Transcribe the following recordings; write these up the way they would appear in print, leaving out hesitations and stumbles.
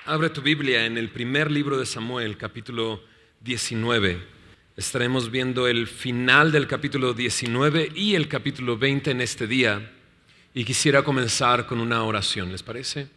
Abre tu Biblia en el primer libro de Samuel, capítulo 19. Estaremos viendo el final del capítulo 19 y el capítulo 20 en este día. Y quisiera comenzar con una oración, ¿les parece?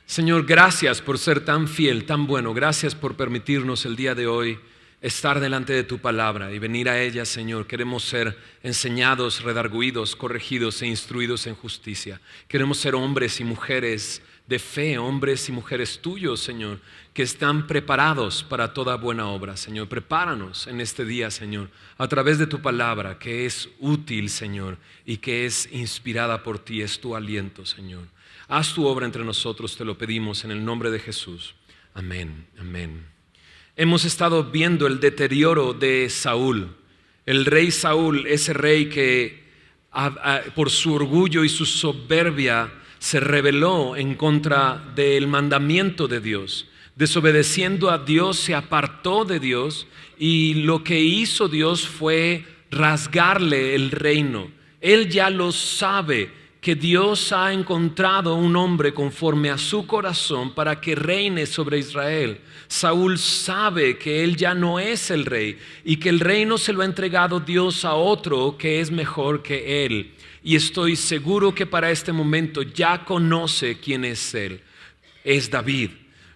Señor, gracias por ser tan fiel, tan bueno. Gracias por permitirnos el día de hoy estar delante de tu palabra y venir a ella, Señor. Queremos ser enseñados, redarguidos, corregidos e instruidos en justicia. Queremos ser hombres y mujeres de fe, hombres y mujeres tuyos, Señor, que están preparados para toda buena obra, Señor. Prepáranos en este día, Señor, a través de tu palabra, que es útil, Señor, y que es inspirada por ti, es tu aliento, Señor. Haz tu obra entre nosotros, te lo pedimos en el nombre de Jesús. Amén, amén. Hemos estado viendo el deterioro de Saúl. El rey Saúl, ese rey que por su orgullo y su soberbia se rebeló en contra del mandamiento de Dios. Desobedeciendo a Dios, se apartó de Dios y lo que hizo Dios fue rasgarle el reino. Él ya lo sabe, que Dios ha encontrado un hombre conforme a su corazón para que reine sobre Israel. Saúl sabe que él ya no es el rey y que el reino se lo ha entregado Dios a otro que es mejor que él. Y estoy seguro que para este momento ya conoce quién es él. Es David.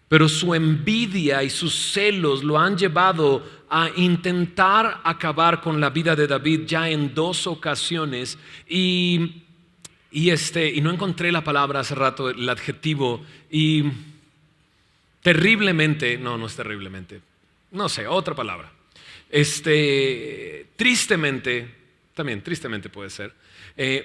Pero su envidia y sus celos lo han llevado a intentar acabar con la vida de David ya en 2 ocasiones. Y no encontré la palabra hace rato, el adjetivo. Y terriblemente, no es terriblemente, no sé, otra palabra. Tristemente, también tristemente puede ser.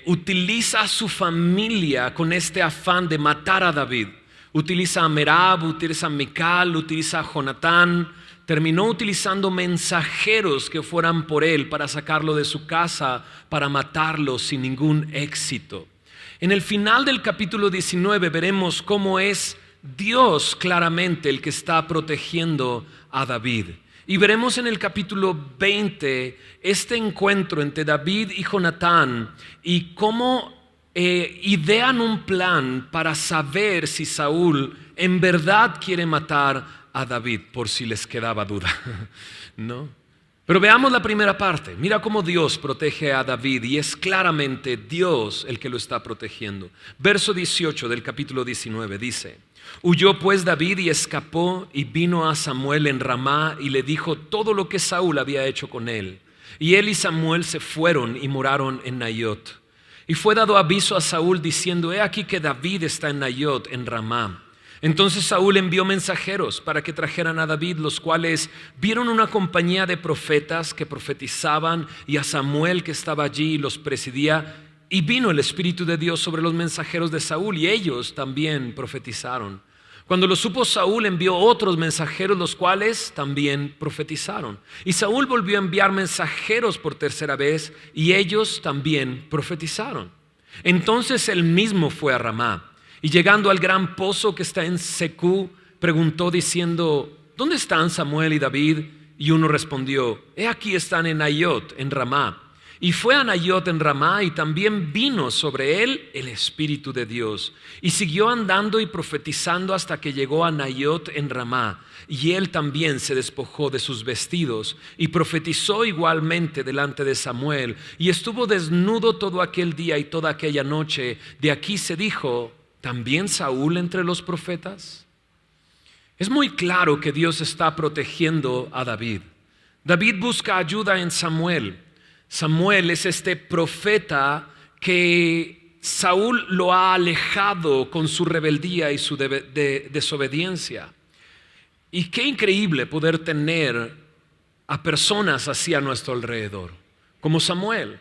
Utiliza a su familia con este afán de matar a David. Utiliza a Merab, utiliza a Mical, utiliza a Jonatán. Terminó utilizando mensajeros que fueran por él para sacarlo de su casa, para matarlo sin ningún éxito. En el final del capítulo 19 veremos cómo es Dios claramente el que está protegiendo a David. Y veremos en el capítulo 20 este encuentro entre David y Jonatán y cómo idean un plan para saber si Saúl en verdad quiere matar a David, por si les quedaba duda, ¿no? Pero veamos la primera parte. Mira cómo Dios protege a David y es claramente Dios el que lo está protegiendo. Verso 18 del capítulo 19 dice: Huyó pues David y escapó y vino a Samuel en Ramá y le dijo todo lo que Saúl había hecho con él. Y él y Samuel se fueron y moraron en Naiot. Y fue dado aviso a Saúl diciendo: he aquí que David está en Naiot, en Ramá. Entonces Saúl envió mensajeros para que trajeran a David, los cuales vieron una compañía de profetas que profetizaban y a Samuel que estaba allí y los presidía. Y vino el Espíritu de Dios sobre los mensajeros de Saúl y ellos también profetizaron. Cuando lo supo Saúl, envió otros mensajeros, los cuales también profetizaron. Y Saúl volvió a enviar mensajeros por tercera vez y ellos también profetizaron. Entonces él mismo fue a Ramá y llegando al gran pozo que está en Secú, preguntó diciendo: ¿dónde están Samuel y David? Y uno respondió: he aquí están en Naiot, en Ramá. Y fue a Naiot en Ramá y también vino sobre él el Espíritu de Dios. Y siguió andando y profetizando hasta que llegó a Naiot en Ramá. Y él también se despojó de sus vestidos y profetizó igualmente delante de Samuel. Y estuvo desnudo todo aquel día y toda aquella noche. De aquí se dijo: ¿también Saúl entre los profetas? Es muy claro que Dios está protegiendo a David. David busca ayuda en Samuel. Samuel es este profeta que Saúl lo ha alejado con su rebeldía y su desobediencia. Y qué increíble poder tener a personas así a nuestro alrededor, como Samuel,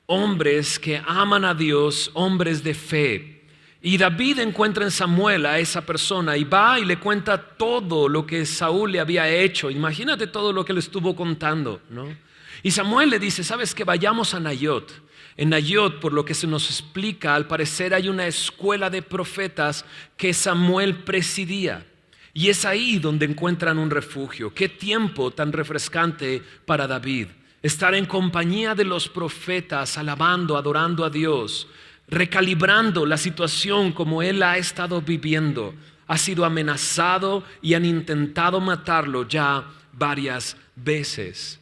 hombres que aman a Dios, hombres de fe. Y David encuentra en Samuel a esa persona y va y le cuenta todo lo que Saúl le había hecho. Imagínate todo lo que le estuvo contando, ¿no? Y Samuel le dice: ¿sabes qué? Vayamos a Naiot. En Naiot, por lo que se nos explica, al parecer hay una escuela de profetas que Samuel presidía. Y es ahí donde encuentran un refugio. Qué tiempo tan refrescante para David. Estar en compañía de los profetas, alabando, adorando a Dios, recalibrando la situación como él ha estado viviendo, ha sido amenazado y han intentado matarlo ya varias veces.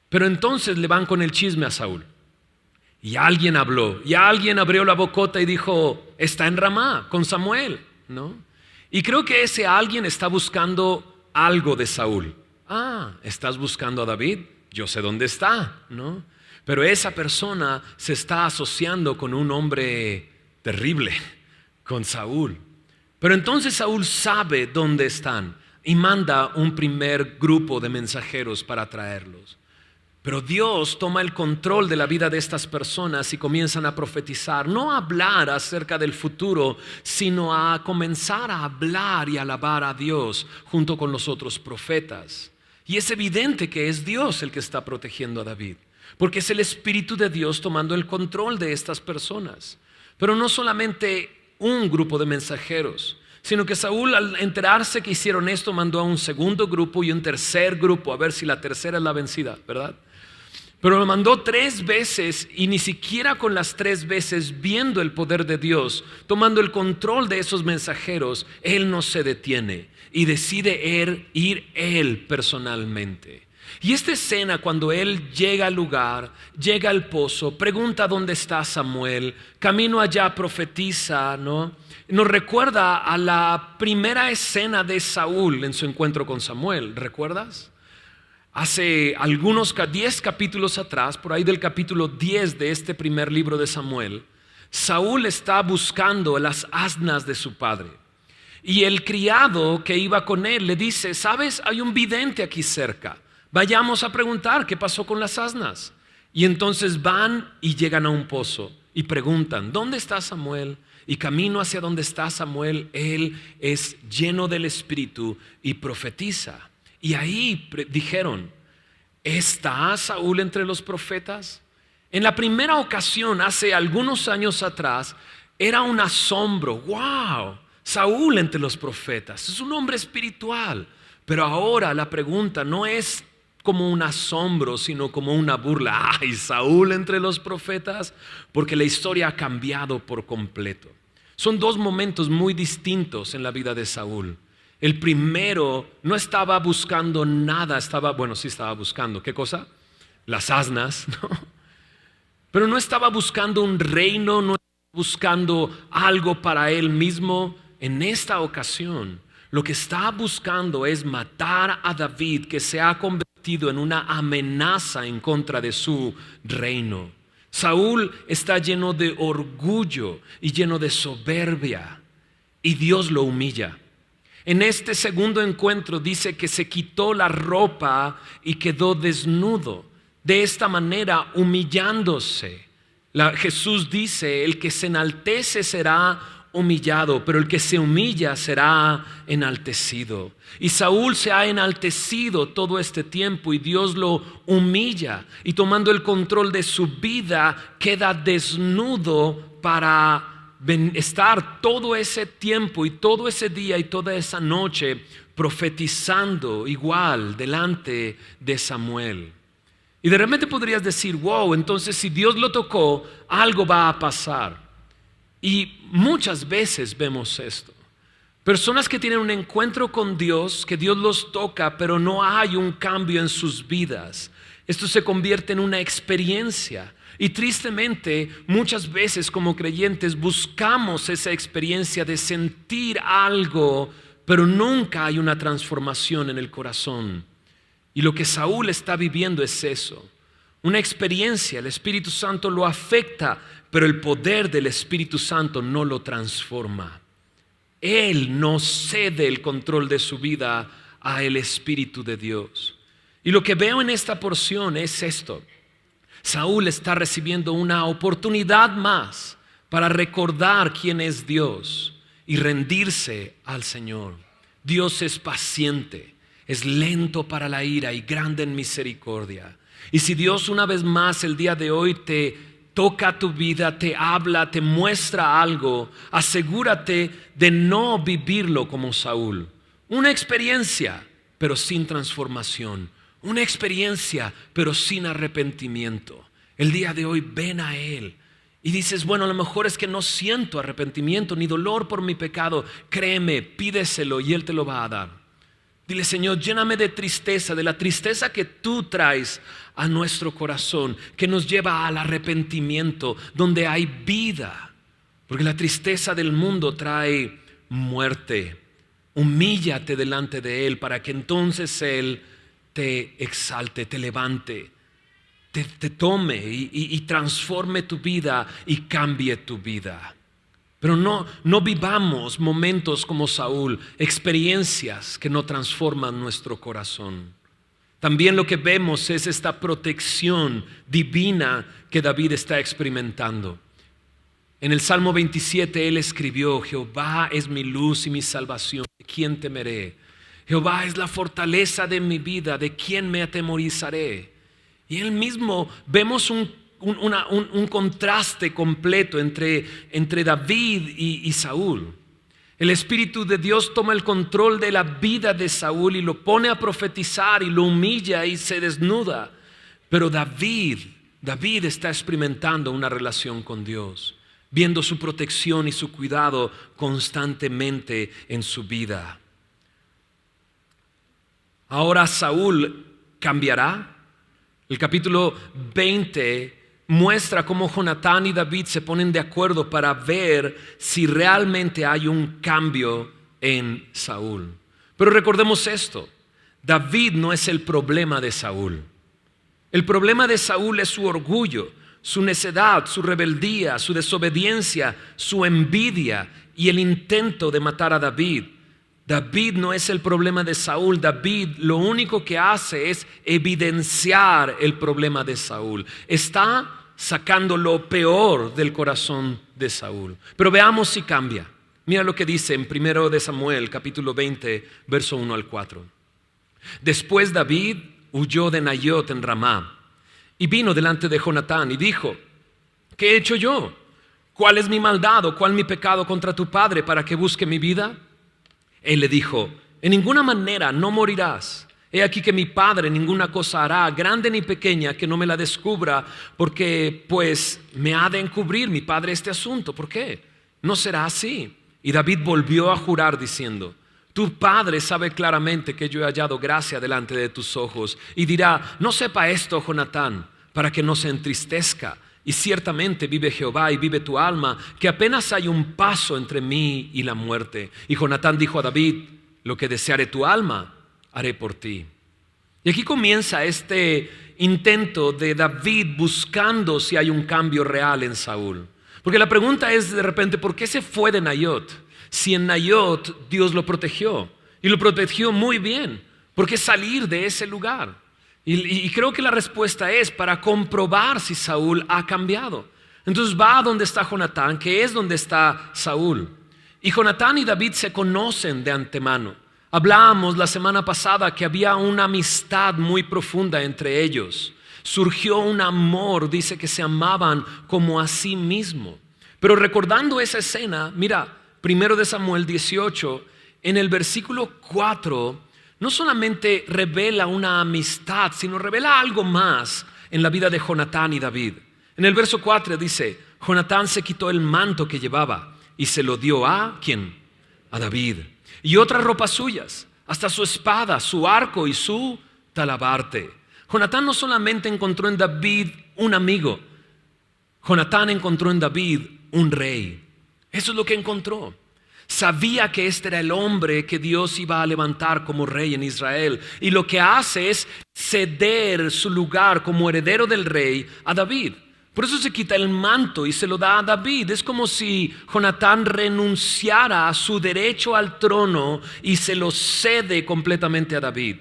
Pero entonces le van con el chisme a Saúl. Y alguien habló, y alguien abrió la bocota y dijo, está en Ramá con Samuel, ¿no? Y creo que ese alguien está buscando algo de Saúl. ¿Estás buscando a David? Yo sé dónde está, ¿no? Pero esa persona se está asociando con un hombre terrible, con Saúl. Pero entonces Saúl sabe dónde están y manda un primer grupo de mensajeros para traerlos. Pero Dios toma el control de la vida de estas personas y comienzan a profetizar, no a hablar acerca del futuro, sino a comenzar a hablar y alabar a Dios junto con los otros profetas. Y es evidente que es Dios el que está protegiendo a David, porque es el Espíritu de Dios tomando el control de estas personas. Pero no solamente un grupo de mensajeros, sino que Saúl, al enterarse que hicieron esto, mandó a un segundo grupo y un tercer grupo, a ver si la tercera es la vencida, ¿verdad? Pero lo mandó 3 veces y ni siquiera con las 3 veces, viendo el poder de Dios, tomando el control de esos mensajeros, él no se detiene y decide ir él personalmente. Y esta escena, cuando él llega al lugar, llega al pozo, pregunta dónde está Samuel, camino allá profetiza, ¿no? Nos recuerda a la primera escena de Saúl en su encuentro con Samuel, ¿recuerdas? Hace algunos 10 capítulos atrás, por ahí del capítulo 10 de este primer libro de Samuel, Saúl está buscando las asnas de su padre. Y el criado que iba con él le dice, ¿sabes? Hay un vidente aquí cerca. Vayamos a preguntar qué pasó con las asnas. Y entonces van y llegan a un pozo y preguntan, ¿dónde está Samuel? Y camino hacia donde está Samuel, él es lleno del Espíritu y profetiza. Y ahí dijeron, ¿está Saúl entre los profetas? En la primera ocasión, hace algunos años atrás, era un asombro. ¡Wow! Saúl entre los profetas, es un hombre espiritual. Pero ahora la pregunta no es como un asombro, sino como una burla. ¡Ay, Saúl entre los profetas! Porque la historia ha cambiado por completo. Son 2 momentos muy distintos en la vida de Saúl. El primero no estaba buscando nada, sí estaba buscando, ¿qué cosa? Las asnas, ¿no? Pero no estaba buscando un reino, no estaba buscando algo para él mismo. En esta ocasión, lo que está buscando es matar a David, que se ha convertido en una amenaza en contra de su reino. Saúl está lleno de orgullo y lleno de soberbia, y Dios lo humilla. En este segundo encuentro dice que se quitó la ropa y quedó desnudo, de esta manera humillándose. Jesús dice, el que se enaltece será humillado, pero el que se humilla será enaltecido. Y Saúl se ha enaltecido todo este tiempo y Dios lo humilla, y tomando el control de su vida queda desnudo para estar todo ese tiempo y todo ese día y toda esa noche profetizando igual delante de Samuel. Y de repente podrías decir, wow, entonces si Dios lo tocó, algo va a pasar. Y muchas veces vemos esto. Personas que tienen un encuentro con Dios, que Dios los toca, pero no hay un cambio en sus vidas. Esto se convierte en una experiencia. Y tristemente, muchas veces como creyentes buscamos esa experiencia de sentir algo, pero nunca hay una transformación en el corazón. Y lo que Saúl está viviendo es eso. Una experiencia, el Espíritu Santo lo afecta, pero el poder del Espíritu Santo no lo transforma. Él no cede el control de su vida al Espíritu de Dios. Y lo que veo en esta porción es esto. Saúl está recibiendo una oportunidad más para recordar quién es Dios y rendirse al Señor. Dios es paciente, es lento para la ira y grande en misericordia. Y si Dios una vez más el día de hoy te toca tu vida, te habla, te muestra algo, asegúrate de no vivirlo como Saúl. Una experiencia, pero sin transformación. Una experiencia, pero sin arrepentimiento. El día de hoy ven a Él Y dices, bueno, a lo mejor es que no siento arrepentimiento ni dolor por mi pecado. Créeme, pídeselo y Él te lo va a dar. Dile, Señor, lléname de tristeza, de la tristeza que tú traes a nuestro corazón, que nos lleva al arrepentimiento, donde hay vida. Porque la tristeza del mundo trae muerte. Humíllate delante de Él para que entonces Él te exalte, te levante, te tome y transforme tu vida y cambie tu vida. Pero no vivamos momentos como Saúl, experiencias que no transforman nuestro corazón. También lo que vemos es esta protección divina que David está experimentando. En el Salmo 27 él escribió, Jehová es mi luz y mi salvación, ¿de quién temeré? Jehová es la fortaleza de mi vida, ¿de quién me atemorizaré? Y él mismo vemos un contraste completo entre David y Saúl. El Espíritu de Dios toma el control de la vida de Saúl y lo pone a profetizar y lo humilla y se desnuda. Pero David está experimentando una relación con Dios, viendo su protección y su cuidado constantemente en su vida. Ahora Saúl cambiará. El capítulo 20 muestra cómo Jonatán y David se ponen de acuerdo para ver si realmente hay un cambio en Saúl. Pero recordemos esto, David no es el problema de Saúl. El problema de Saúl es su orgullo, su necedad, su rebeldía, su desobediencia, su envidia y el intento de matar a David. David no es el problema de Saúl. David lo único que hace es evidenciar el problema de Saúl. Está sacando lo peor del corazón de Saúl. Pero veamos si cambia. Mira lo que dice en 1 de Samuel, capítulo 20, verso 1 al 4. Después David huyó de Nayot en Ramá y vino delante de Jonatán y dijo, ¿qué he hecho yo? ¿Cuál es mi maldad o cuál mi pecado contra tu padre para que busque mi vida? Él le dijo, en ninguna manera no morirás. He aquí que mi padre ninguna cosa hará, grande ni pequeña, que no me la descubra, porque pues me ha de encubrir mi padre este asunto. ¿Por qué? No será así. Y David volvió a jurar diciendo, tu padre sabe claramente que yo he hallado gracia delante de tus ojos. Y dirá, no sepa esto, Jonatán, para que no se entristezca. Y ciertamente vive Jehová y vive tu alma, que apenas hay un paso entre mí y la muerte. Y Jonatán dijo a David, lo que deseare tu alma, haré por ti. Y aquí comienza este intento de David buscando si hay un cambio real en Saúl. Porque la pregunta es de repente, ¿por qué se fue de Nayot? Si en Nayot Dios lo protegió, y lo protegió muy bien, ¿por qué salir de ese lugar? Y creo que la respuesta es para comprobar si Saúl ha cambiado. Entonces va a donde está Jonatán, que es donde está Saúl. Y Jonatán y David se conocen de antemano. Hablábamos la semana pasada que había una amistad muy profunda entre ellos. Surgió un amor, dice que se amaban como a sí mismo. Pero recordando esa escena, mira, 1 de Samuel 18, en el versículo 4, no solamente revela una amistad, sino revela algo más en la vida de Jonatán y David. En el verso 4 dice, Jonatán se quitó el manto que llevaba y se lo dio ¿a quién? A David. Y otras ropas suyas, hasta su espada, su arco y su talabarte. Jonatán no solamente encontró en David un amigo, Jonatán encontró en David un rey. Eso es lo que encontró. Sabía que este era el hombre que Dios iba a levantar como rey en Israel. Y lo que hace es ceder su lugar como heredero del rey a David. Por eso se quita el manto y se lo da a David. Es como si Jonatán renunciara a su derecho al trono y se lo cede completamente a David.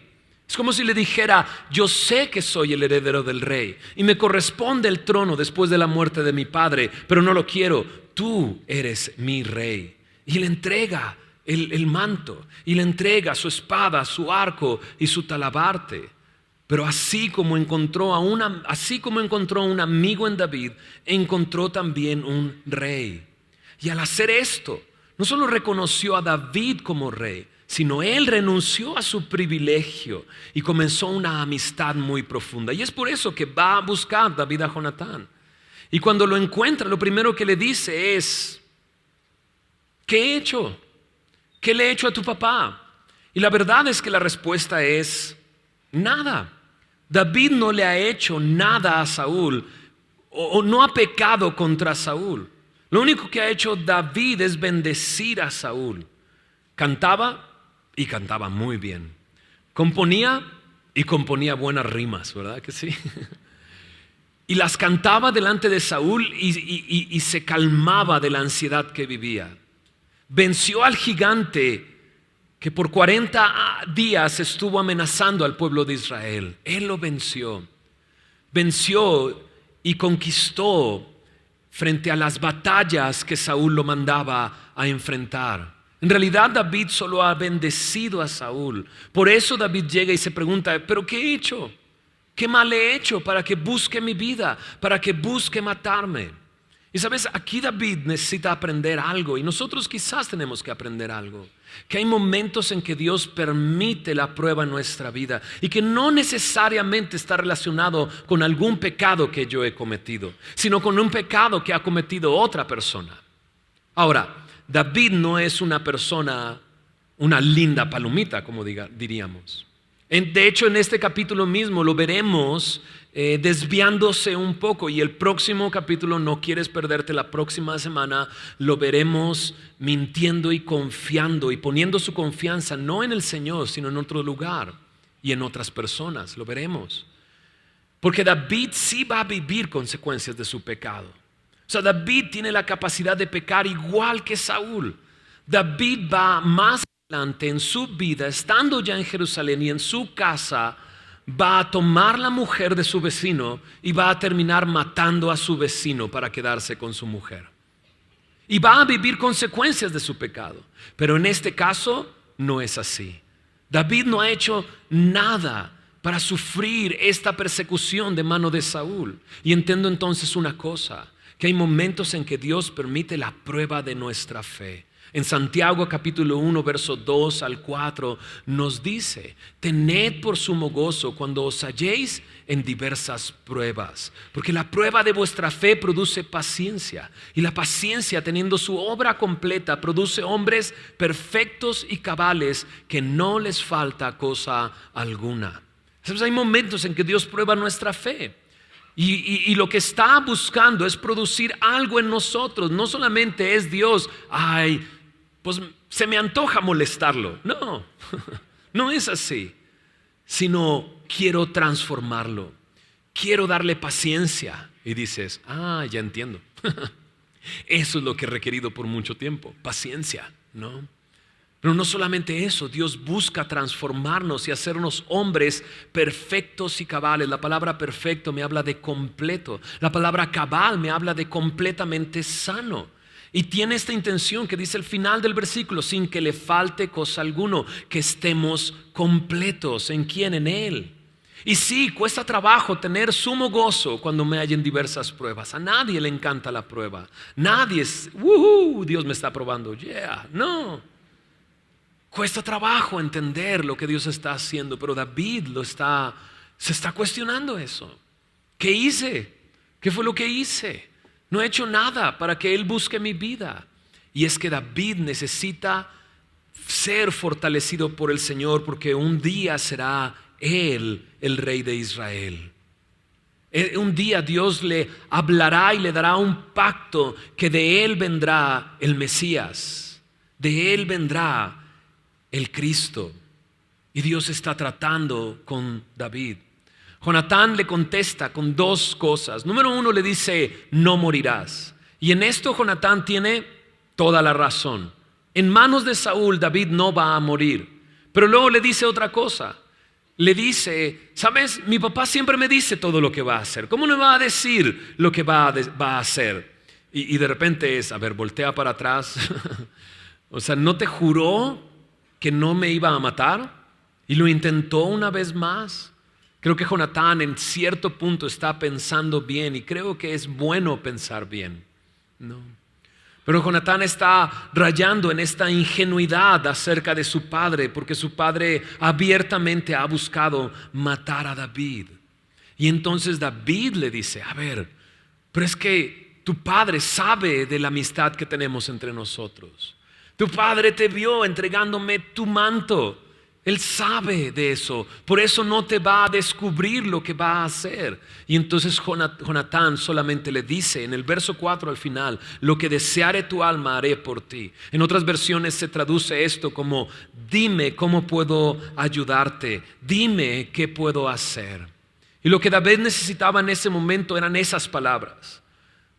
Es como si le dijera, yo sé que soy el heredero del rey y me corresponde el trono después de la muerte de mi padre, pero no lo quiero. Tú eres mi rey. Y le entrega el manto, y le entrega su espada, su arco y su talabarte. Pero así como encontró un amigo en David, encontró también un rey. Y al hacer esto, no solo reconoció a David como rey, sino él renunció a su privilegio y comenzó una amistad muy profunda. Y es por eso que va a buscar David a Jonatán. Y cuando lo encuentra, lo primero que le dice es: ¿qué he hecho? ¿Qué le he hecho a tu papá? Y la verdad es que la respuesta es: nada. David no le ha hecho nada a Saúl, o no ha pecado contra Saúl. Lo único que ha hecho David es bendecir a Saúl. Cantaba y cantaba muy bien. Componía y componía buenas rimas, ¿verdad que sí? Y las cantaba delante de Saúl y se calmaba de la ansiedad que vivía. Venció al gigante que por 40 días estuvo amenazando al pueblo de Israel. Él lo venció. Venció y conquistó frente a las batallas que Saúl lo mandaba a enfrentar. En realidad David solo ha bendecido a Saúl. Por eso David llega y se pregunta: ¿pero qué he hecho? ¿Qué mal he hecho para que busque mi vida? Para que busque matarme. Y sabes, aquí David necesita aprender algo, y nosotros quizás tenemos que aprender algo. Que hay momentos en que Dios permite la prueba en nuestra vida y que no necesariamente está relacionado con algún pecado que yo he cometido, sino con un pecado que ha cometido otra persona. Ahora, David no es una persona, una linda palomita, como diríamos. De hecho, en este capítulo mismo lo veremos desviándose un poco, y el próximo capítulo, no quieres perderte la próxima semana, lo veremos mintiendo y confiando y poniendo su confianza no en el Señor, sino en otro lugar y en otras personas. Lo veremos, porque David sí va a vivir consecuencias de su pecado. O sea, David tiene la capacidad de pecar igual que Saúl. David va más adelante en su vida, estando ya en Jerusalén y en su casa, va a tomar la mujer de su vecino y va a terminar matando a su vecino para quedarse con su mujer. Y va a vivir consecuencias de su pecado. Pero en este caso no es así. David no ha hecho nada para sufrir esta persecución de mano de Saúl. Y entiendo entonces una cosa: que hay momentos en que Dios permite la prueba de nuestra fe. En Santiago capítulo 1, verso 2 al 4 nos dice: tened por sumo gozo cuando os halléis en diversas pruebas, porque la prueba de vuestra fe produce paciencia, y la paciencia, teniendo su obra completa, produce hombres perfectos y cabales, que no les falta cosa alguna. ¿Sabes? Hay momentos en que Dios prueba nuestra fe. Y lo que está buscando es producir algo en nosotros. No solamente es Dios: ay, pues se me antoja molestarlo. No, no es así. Sino quiero transformarlo. Quiero darle paciencia. Y dices: ya entiendo. Eso es lo que he requerido por mucho tiempo. Paciencia, ¿no? Pero no solamente eso, Dios busca transformarnos y hacernos hombres perfectos y cabales. La palabra perfecto me habla de completo. La palabra cabal me habla de completamente sano. Y tiene esta intención que dice al final del versículo: sin que le falte cosa alguno, que estemos completos. ¿En quién? En Él. Y sí, cuesta trabajo tener sumo gozo cuando me hallen diversas pruebas. A nadie le encanta la prueba. Nadie es, Dios me está probando. No. Cuesta trabajo entender lo que Dios está haciendo, pero David se está cuestionando eso. ¿Qué hice? ¿Qué fue lo que hice? No he hecho nada para que Él busque mi vida. Y es que David necesita ser fortalecido por el Señor, porque un día será Él el rey de Israel. Un día Dios le hablará y le dará un pacto que de Él vendrá el Mesías, de Él vendrá el Cristo. Y Dios está tratando con David. Jonatán le contesta con dos cosas. Número uno, le dice: no morirás. Y en esto Jonatán tiene toda la razón. En manos de Saúl David no va a morir. Pero luego le dice otra cosa. Le dice: ¿sabes? Mi papá siempre me dice todo lo que va a hacer. ¿Cómo no me va a decir lo que va a hacer? Y de repente es: a ver, voltea para atrás. O sea, ¿no te juró que no me iba a matar? Y lo intentó una vez más. Creo que Jonatán en cierto punto está pensando bien, y creo que es bueno pensar bien, ¿no? Pero Jonatán está rayando en esta ingenuidad acerca de su padre, porque su padre abiertamente ha buscado matar a David. Y entonces David le dice: a ver, pero es que tu padre sabe de la amistad que tenemos entre nosotros. Tu padre te vio entregándome tu manto. Él sabe de eso, por eso no te va a descubrir lo que va a hacer. Y entonces Jonatán solamente le dice en el verso 4 al final: lo que deseare tu alma haré por ti. En otras versiones se traduce esto como: dime cómo puedo ayudarte, dime qué puedo hacer. Y lo que David necesitaba en ese momento eran esas palabras.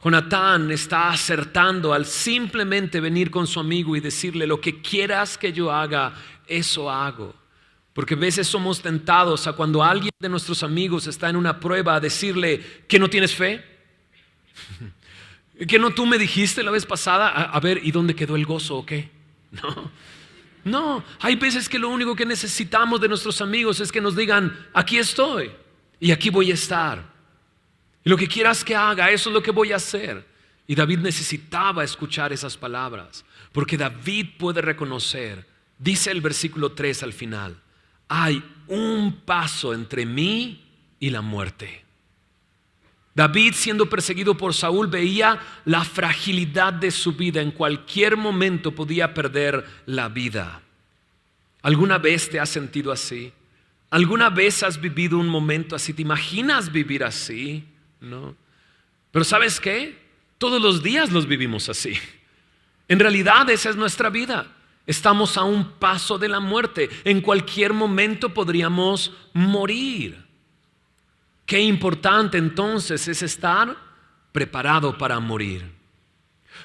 Jonatán está acertando al simplemente venir con su amigo y decirle: lo que quieras que yo haga, eso hago. Porque a veces somos tentados a, cuando alguien de nuestros amigos está en una prueba, a decirle: ¿que no tienes fe? ¿Que no tú me dijiste la vez pasada? A ver, ¿y dónde quedó el gozo o qué? No, hay veces que lo único que necesitamos de nuestros amigos es que nos digan: aquí estoy y aquí voy a estar. Y lo que quieras que haga, eso es lo que voy a hacer. Y David necesitaba escuchar esas palabras, porque David puede reconocer, dice el versículo 3 al final: hay un paso entre mí y la muerte. David, siendo perseguido por Saúl, veía la fragilidad de su vida. En cualquier momento podía perder la vida. ¿Alguna vez te has sentido así? ¿Alguna vez has vivido un momento así? ¿Te imaginas vivir así? No. Pero ¿sabes qué? Todos los días los vivimos así. En realidad esa es nuestra vida. Estamos a un paso de la muerte. En cualquier momento podríamos morir. Qué importante entonces es estar preparado para morir.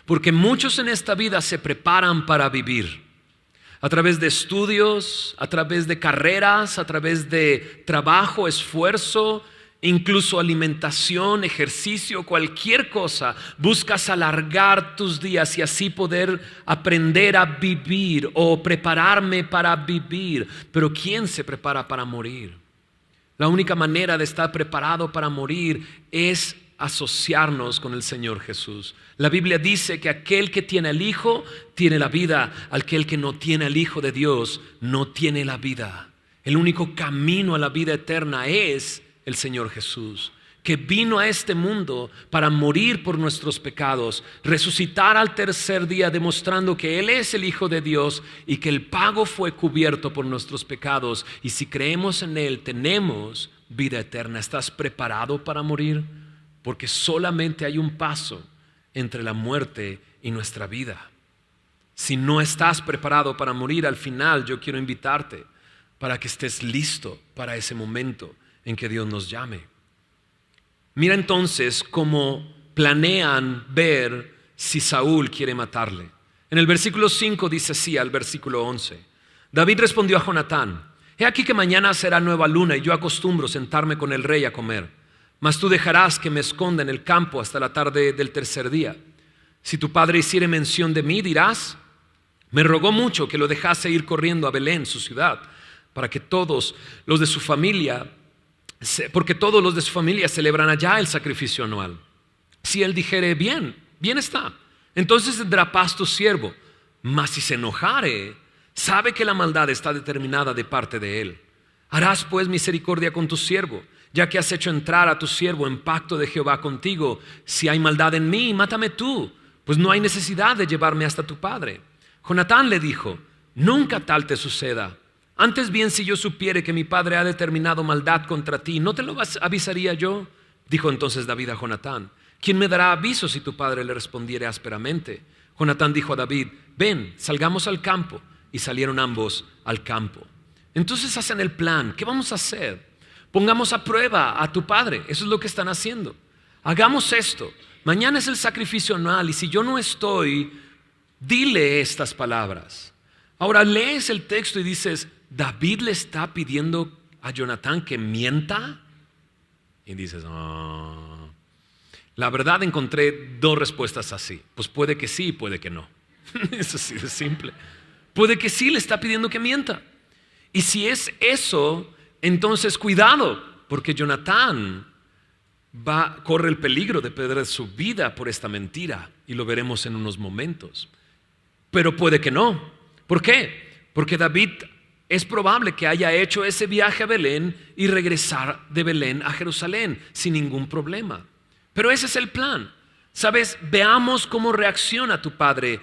Porque muchos en esta vida se preparan para vivir. A través de estudios, a través de carreras, a través de trabajo, esfuerzo, incluso alimentación, ejercicio, cualquier cosa. Buscas alargar tus días y así poder aprender a vivir o prepararme para vivir. Pero ¿quién se prepara para morir? La única manera de estar preparado para morir es asociarnos con el Señor Jesús. La Biblia dice que aquel que tiene al Hijo tiene la vida, aquel que no tiene al Hijo de Dios no tiene la vida. El único camino a la vida eterna es el Señor Jesús, que vino a este mundo para morir por nuestros pecados, resucitar al tercer día, demostrando que Él es el Hijo de Dios y que el pago fue cubierto por nuestros pecados. Y si creemos en Él, tenemos vida eterna. ¿Estás preparado para morir? Porque solamente hay un paso entre la muerte y nuestra vida. Si no estás preparado para morir, al final yo quiero invitarte para que estés listo para ese momento en que Dios nos llame. Mira entonces cómo planean ver si Saúl quiere matarle. En el versículo 5 dice así al versículo 11: David respondió a Jonatán: he aquí que mañana será nueva luna y yo acostumbro sentarme con el rey a comer. Mas tú dejarás que me esconda en el campo hasta la tarde del tercer día. Si tu padre hiciere mención de mí, dirás: me rogó mucho que lo dejase ir corriendo a Belén, su ciudad, porque todos los de su familia celebran allá el sacrificio anual. Si él dijere: bien, bien está, entonces tendrá paz tu siervo. Mas si se enojare, sabe que la maldad está determinada de parte de él. Harás pues misericordia con tu siervo, ya que has hecho entrar a tu siervo en pacto de Jehová contigo. Si hay maldad en mí, mátame tú, pues no hay necesidad de llevarme hasta tu padre. Jonatán le dijo: nunca tal te suceda. Antes bien, si yo supiere que mi padre ha determinado maldad contra ti, ¿no te lo avisaría yo? Dijo entonces David a Jonatán: ¿quién me dará aviso si tu padre le respondiere ásperamente? Jonatán dijo a David: ven, salgamos al campo. Y salieron ambos al campo. Entonces hacen el plan. ¿Qué vamos a hacer? Pongamos a prueba a tu padre. Eso es lo que están haciendo. Hagamos esto. Mañana es el sacrificio anual y si yo no estoy, dile estas palabras. Ahora lees el texto y dices: David le está pidiendo a Jonatán que mienta. Y dices: oh. La verdad encontré dos respuestas así. Pues puede que sí, puede que no. Es así de simple. Puede que sí le está pidiendo que mienta. Y si es eso, entonces cuidado, porque Jonatán corre el peligro de perder su vida por esta mentira. Y lo veremos en unos momentos. Pero puede que no. ¿Por qué? Porque David es probable que haya hecho ese viaje a Belén y regresar de Belén a Jerusalén sin ningún problema. Pero ese es el plan. ¿Sabes? Veamos cómo reacciona tu padre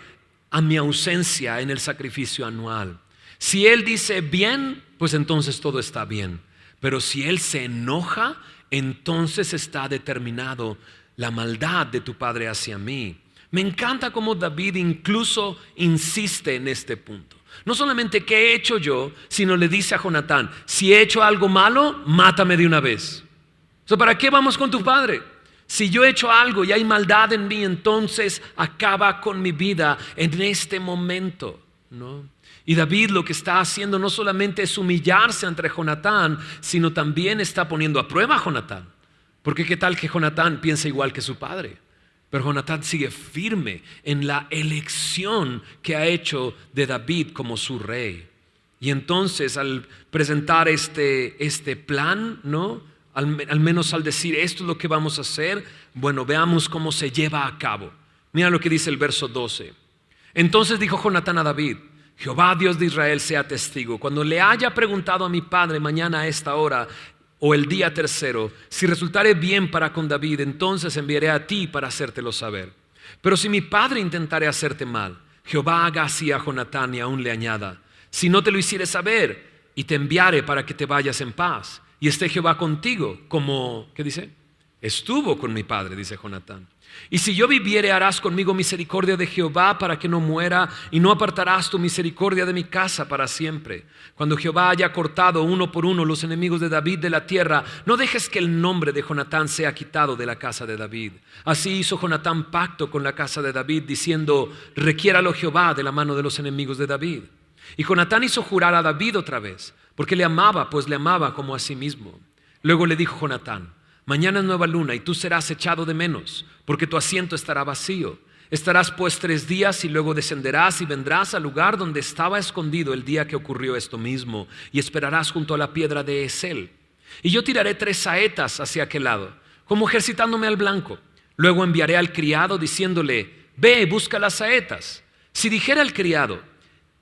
a mi ausencia en el sacrificio anual. Si él dice bien, pues entonces todo está bien. Pero si él se enoja, entonces está determinado la maldad de tu padre hacia mí. Me encanta cómo David incluso insiste en este punto. No solamente qué he hecho yo, sino le dice a Jonatán, si he hecho algo malo, mátame de una vez. ¿Para qué vamos con tu padre? Si yo he hecho algo y hay maldad en mí, entonces acaba con mi vida en este momento, ¿no? Y David lo que está haciendo no solamente es humillarse ante Jonatán, sino también está poniendo a prueba a Jonatán. Porque qué tal que Jonatán piensa igual que su padre. Pero Jonatán sigue firme en la elección que ha hecho de David como su rey. Y entonces al presentar este plan, ¿no? Al menos al decir esto es lo que vamos a hacer, bueno, veamos cómo se lleva a cabo. Mira lo que dice el verso 12. Entonces dijo Jonatán a David, Jehová Dios de Israel sea testigo, cuando le haya preguntado a mi padre mañana a esta hora o el día tercero, si resultare bien para con David, entonces enviaré a ti para hacértelo saber. Pero si mi padre intentare hacerte mal, Jehová haga así a Jonatán y aún le añada, si no te lo hiciere saber y te enviare para que te vayas en paz y esté Jehová contigo, como, ¿qué dice? Estuvo con mi padre, dice Jonatán. Y si yo viviere, harás conmigo misericordia de Jehová para que no muera, y no apartarás tu misericordia de mi casa para siempre. Cuando Jehová haya cortado uno por uno los enemigos de David de la tierra, no dejes que el nombre de Jonatán sea quitado de la casa de David. Así hizo Jonatán pacto con la casa de David, diciendo, requiéralo Jehová de la mano de los enemigos de David. Y Jonatán hizo jurar a David otra vez, porque le amaba, pues le amaba como a sí mismo. Luego le dijo Jonatán, mañana es nueva luna y tú serás echado de menos, porque tu asiento estará vacío. Estarás pues 3 días y luego descenderás y vendrás al lugar donde estaba escondido el día que ocurrió esto mismo, y esperarás junto a la piedra de Esel. Y yo tiraré 3 saetas hacia aquel lado, como ejercitándome al blanco. Luego enviaré al criado diciéndole, ve, busca las saetas. Si dijera el criado,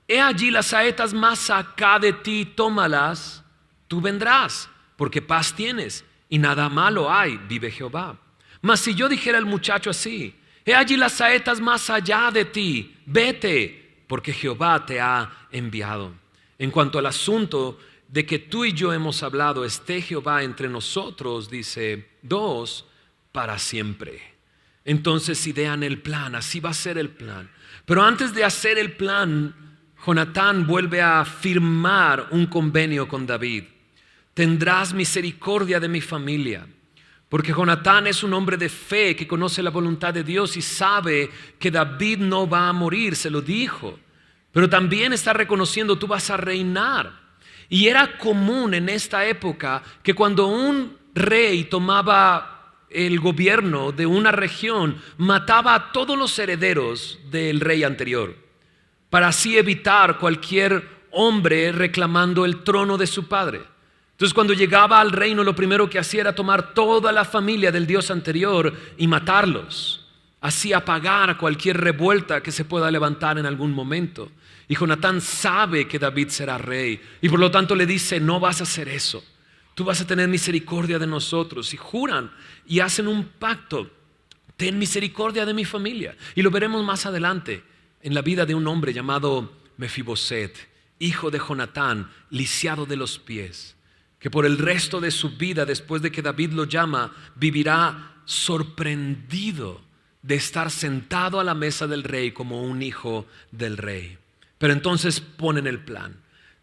he allí las saetas más acá de ti, tómalas, tú vendrás, porque paz tienes y nada malo hay, vive Jehová. Mas si yo dijera al muchacho así, he allí las saetas más allá de ti, vete, porque Jehová te ha enviado. En cuanto al asunto de que tú y yo hemos hablado, esté Jehová entre nosotros, dice, 2 para siempre. Entonces idean el plan, así va a ser el plan. Pero antes de hacer el plan, Jonatán vuelve a firmar un convenio con David. Tendrás misericordia de mi familia. Porque Jonatán es un hombre de fe que conoce la voluntad de Dios y sabe que David no va a morir, se lo dijo. Pero también está reconociendo, tú vas a reinar. Y era común en esta época que cuando un rey tomaba el gobierno de una región, mataba a todos los herederos del rey anterior, para así evitar cualquier hombre reclamando el trono de su padre. Entonces cuando llegaba al reino, lo primero que hacía era tomar toda la familia del dios anterior y matarlos, así apagar cualquier revuelta que se pueda levantar en algún momento. Y Jonatán sabe que David será rey y por lo tanto le dice, no vas a hacer eso, tú vas a tener misericordia de nosotros. Y juran y hacen un pacto, ten misericordia de mi familia. Y lo veremos más adelante en la vida de un hombre llamado Mefiboset, hijo de Jonatán, lisiado de los pies, que por el resto de su vida, después de que David lo llama, vivirá sorprendido de estar sentado a la mesa del rey como un hijo del rey. Pero entonces ponen el plan.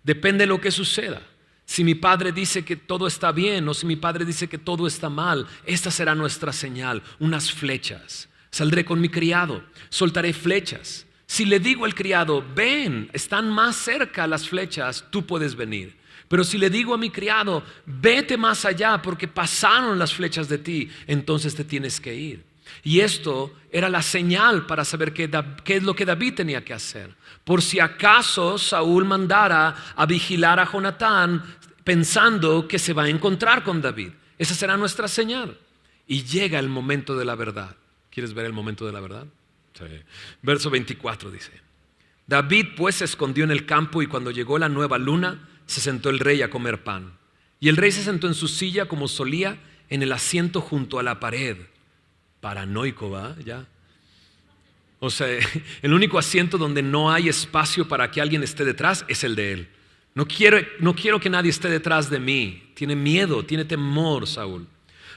Depende de lo que suceda. Si mi padre dice que todo está bien o si mi padre dice que todo está mal, esta será nuestra señal, unas flechas. Saldré con mi criado, soltaré flechas. Si le digo al criado, ven, están más cerca las flechas, tú puedes venir. Pero si le digo a mi criado, vete más allá porque pasaron las flechas de ti, entonces te tienes que ir. Y esto era la señal para saber qué es lo que David tenía que hacer. Por si acaso Saúl mandara a vigilar a Jonatán pensando que se va a encontrar con David. Esa será nuestra señal. Y llega el momento de la verdad. ¿Quieres ver el momento de la verdad? Sí. Verso 24 dice, David pues se escondió en el campo y cuando llegó la nueva luna, se sentó el rey a comer pan. Y el rey se sentó en su silla como solía, en el asiento junto a la pared. Paranoico, ¿va? Ya. O sea, el único asiento donde no hay espacio para que alguien esté detrás es el de él. No quiero que nadie esté detrás de mí. Tiene miedo, tiene temor Saúl.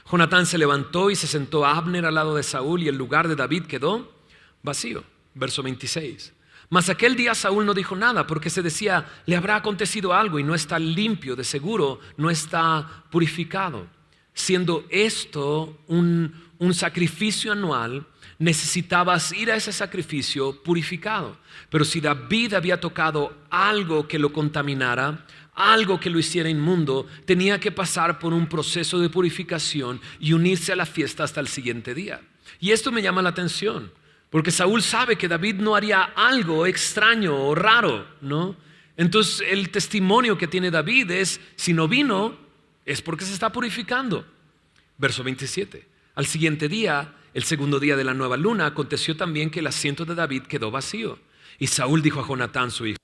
Jonatán se levantó y se sentó a Abner al lado de Saúl y el lugar de David quedó vacío. Verso 26. Mas aquel día Saúl no dijo nada porque se decía, le habrá acontecido algo y no está limpio, de seguro no está purificado. Siendo esto un sacrificio anual, necesitabas ir a ese sacrificio purificado. Pero si David había tocado algo que lo contaminara, algo que lo hiciera inmundo, tenía que pasar por un proceso de purificación y unirse a la fiesta hasta el siguiente día. Y esto me llama la atención, porque Saúl sabe que David no haría algo extraño o raro, ¿no? Entonces el testimonio que tiene David es, si no vino, es porque se está purificando. Verso 27. Al siguiente día, el segundo día de la nueva luna, aconteció también que el asiento de David quedó vacío. Y Saúl dijo a Jonatán su hijo,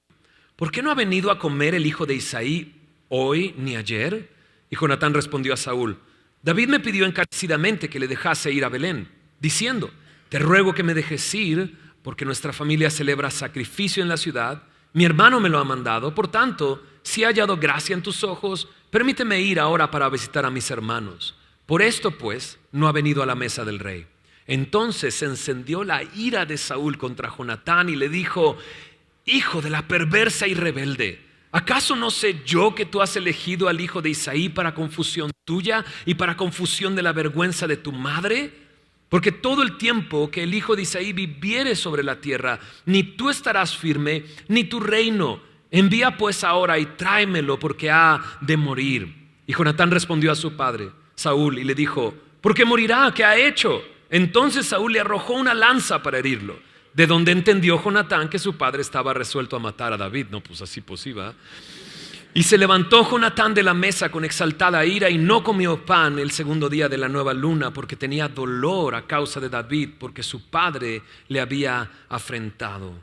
¿por qué no ha venido a comer el hijo de Isaí hoy ni ayer? Y Jonatán respondió a Saúl, David me pidió encarecidamente que le dejase ir a Belén, diciendo, te ruego que me dejes ir, porque nuestra familia celebra sacrificio en la ciudad. Mi hermano me lo ha mandado, por tanto, si he hallado gracia en tus ojos, permíteme ir ahora para visitar a mis hermanos. Por esto, pues, no ha venido a la mesa del rey. Entonces se encendió la ira de Saúl contra Jonatán y le dijo, hijo de la perversa y rebelde, ¿acaso no sé yo que tú has elegido al hijo de Isaí para confusión tuya y para confusión de la vergüenza de tu madre? Porque todo el tiempo que el hijo de Isaí viviere sobre la tierra, ni tú estarás firme, ni tu reino. Envía pues ahora y tráemelo, porque ha de morir. Y Jonatán respondió a su padre, Saúl, y le dijo, ¿por qué morirá? ¿Qué ha hecho? Entonces Saúl le arrojó una lanza para herirlo, de donde entendió Jonatán que su padre estaba resuelto a matar a David. No, pues así pues iba. Y se levantó Jonatán de la mesa con exaltada ira y no comió pan el segundo día de la nueva luna porque tenía dolor a causa de David, porque su padre le había afrentado.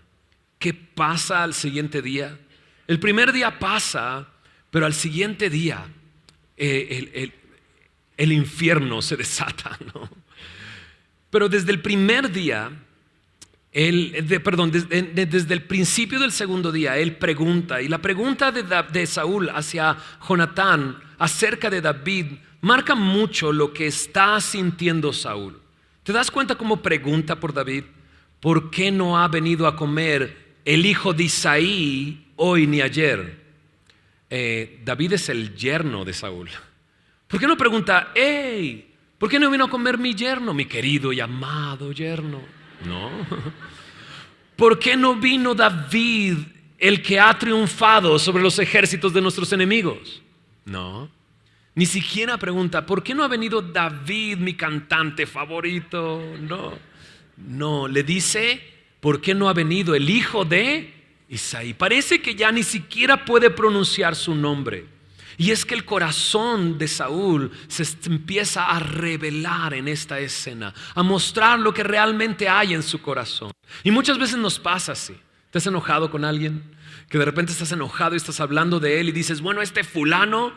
¿Qué pasa al siguiente día? El primer día pasa, pero al siguiente día el infierno se desata, ¿no? Pero desde el primer día, desde el principio del segundo día, él pregunta, y la pregunta de Saúl hacia Jonatán acerca de David marca mucho lo que está sintiendo Saúl. ¿Te das cuenta cómo pregunta por David? ¿Por qué no ha venido a comer el hijo de Isaí hoy ni ayer? David es el yerno de Saúl. ¿Por qué no pregunta, hey, ¿por qué no vino a comer mi yerno, mi querido y amado yerno? No. ¿Por qué no vino David, el que ha triunfado sobre los ejércitos de nuestros enemigos? No. Ni siquiera pregunta, ¿por qué no ha venido David, mi cantante favorito? No. No, le dice, ¿por qué no ha venido el hijo de Isaí? Parece que ya ni siquiera puede pronunciar su nombre. Y es que el corazón de Saúl se empieza a revelar en esta escena, a mostrar lo que realmente hay en su corazón. Y muchas veces nos pasa así. ¿Te has enojado con alguien? Que de repente estás enojado y estás hablando de él y dices, bueno, este fulano,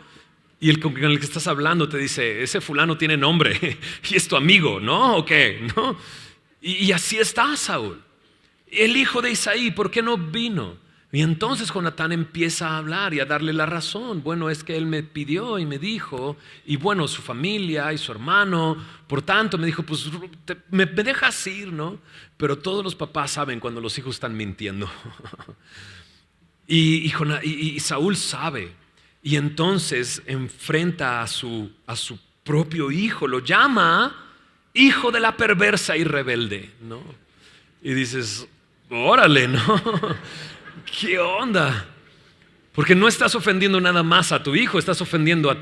y el con el que estás hablando te dice, ese fulano tiene nombre y es tu amigo, ¿no? ¿O qué? ¿No? Y así está Saúl. El hijo de Isaí, ¿por qué no vino? Y entonces Jonatán empieza a hablar y a darle la razón. Bueno, es que él me pidió y me dijo, y bueno, su familia y su hermano, por tanto me dijo, pues me dejas ir, ¿no? Pero todos los papás saben cuando los hijos están mintiendo. y Saúl sabe, y entonces enfrenta a su propio hijo, lo llama hijo de la perversa y rebelde, ¿no? Y dices, órale, ¿no? ¿Qué onda? Porque no estás ofendiendo nada más a tu hijo, estás ofendiendo a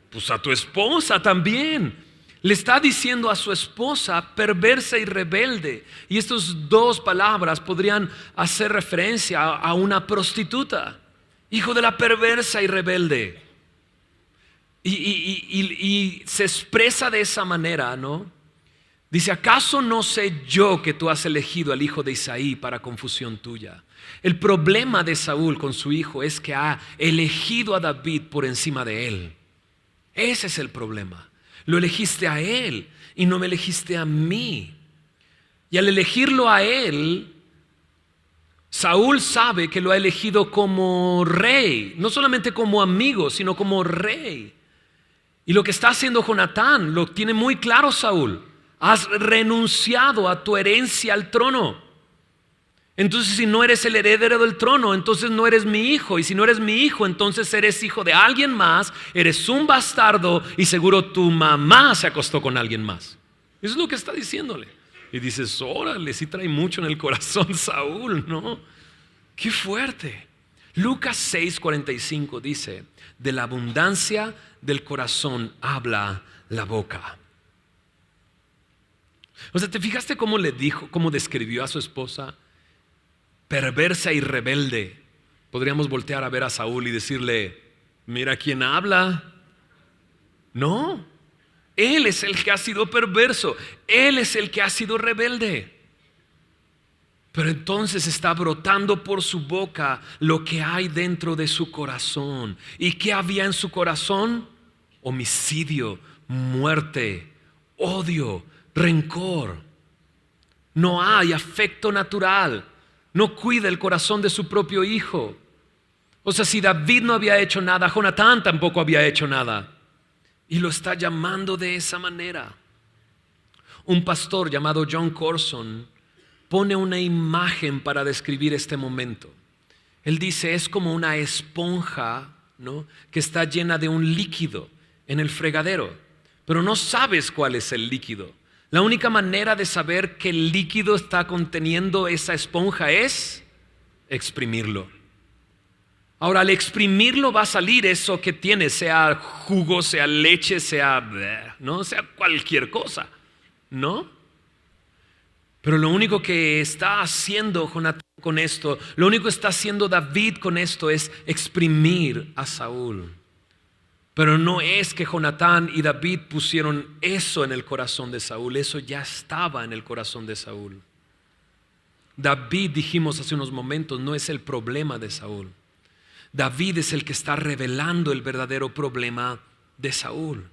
pues a tu esposa también. Le está diciendo a su esposa perversa y rebelde. Y estas dos palabras podrían hacer referencia a una prostituta. Hijo de la perversa y rebelde. Y se expresa de esa manera, ¿no? Dice, ¿acaso no sé yo que tú has elegido al hijo de Isaí para confusión tuya? El problema de Saúl con su hijo es que ha elegido a David por encima de él. Ese es el problema. Lo elegiste a Él y no me elegiste a mí. Y al elegirlo a Él, Saúl sabe que lo ha elegido como rey, no solamente como amigo, sino como rey. Y lo que está haciendo Jonatán lo tiene muy claro Saúl. Has renunciado a tu herencia al trono. Entonces, si no eres el heredero del trono, entonces no eres mi hijo. Y si no eres mi hijo, entonces eres hijo de alguien más, eres un bastardo y seguro tu mamá se acostó con alguien más. Eso es lo que está diciéndole. Y dices, órale, sí trae mucho en el corazón Saúl, ¿no? ¡Qué fuerte! Lucas 6:45 dice, de la abundancia del corazón habla la boca. O sea, ¿te fijaste cómo le dijo, cómo describió a su esposa? Perversa y rebelde. Podríamos voltear a ver a Saúl y decirle, mira quién habla. No, él es el que ha sido perverso, él es el que ha sido rebelde. Pero entonces está brotando por su boca lo que hay dentro de su corazón. ¿Y qué había en su corazón? Homicidio, muerte, odio, rencor. No hay afecto natural. No cuida el corazón de su propio hijo. O sea, si David no había hecho nada, Jonatán tampoco había hecho nada. Y lo está llamando de esa manera. Un pastor llamado John Corson pone una imagen para describir este momento. Él dice, es como una esponja, ¿no?, que está llena de un líquido en el fregadero, pero no sabes cuál es el líquido. La única manera de saber que el líquido está conteniendo esa esponja es exprimirlo. Ahora, al exprimirlo va a salir eso que tiene, sea jugo, sea leche, sea, ¿no?, sea cualquier cosa, ¿no? Pero lo único que está haciendo Jonatán con esto, lo único que está haciendo David con esto es exprimir a Saúl. Pero no es que Jonatán y David pusieron eso en el corazón de Saúl, eso ya estaba en el corazón de Saúl. David, dijimos hace unos momentos, no es el problema de Saúl. David es el que está revelando el verdadero problema de Saúl.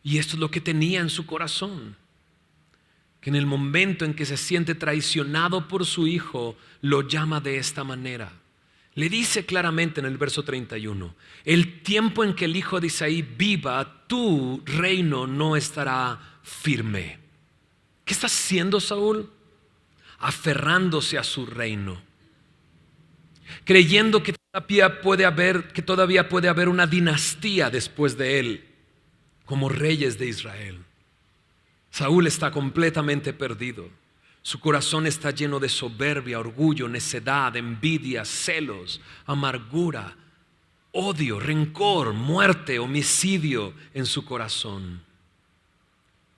Y esto es lo que tenía en su corazón. Que en el momento en que se siente traicionado por su hijo, lo llama de esta manera. Le dice claramente en el verso 31, el tiempo en que el hijo de Isaí viva, tu reino no estará firme. ¿Qué está haciendo Saúl? Aferrándose a su reino, creyendo que todavía puede haber una dinastía después de él, como reyes de Israel. Saúl está completamente perdido. Su corazón está lleno de soberbia, orgullo, necedad, envidia, celos, amargura, odio, rencor, muerte, homicidio en su corazón.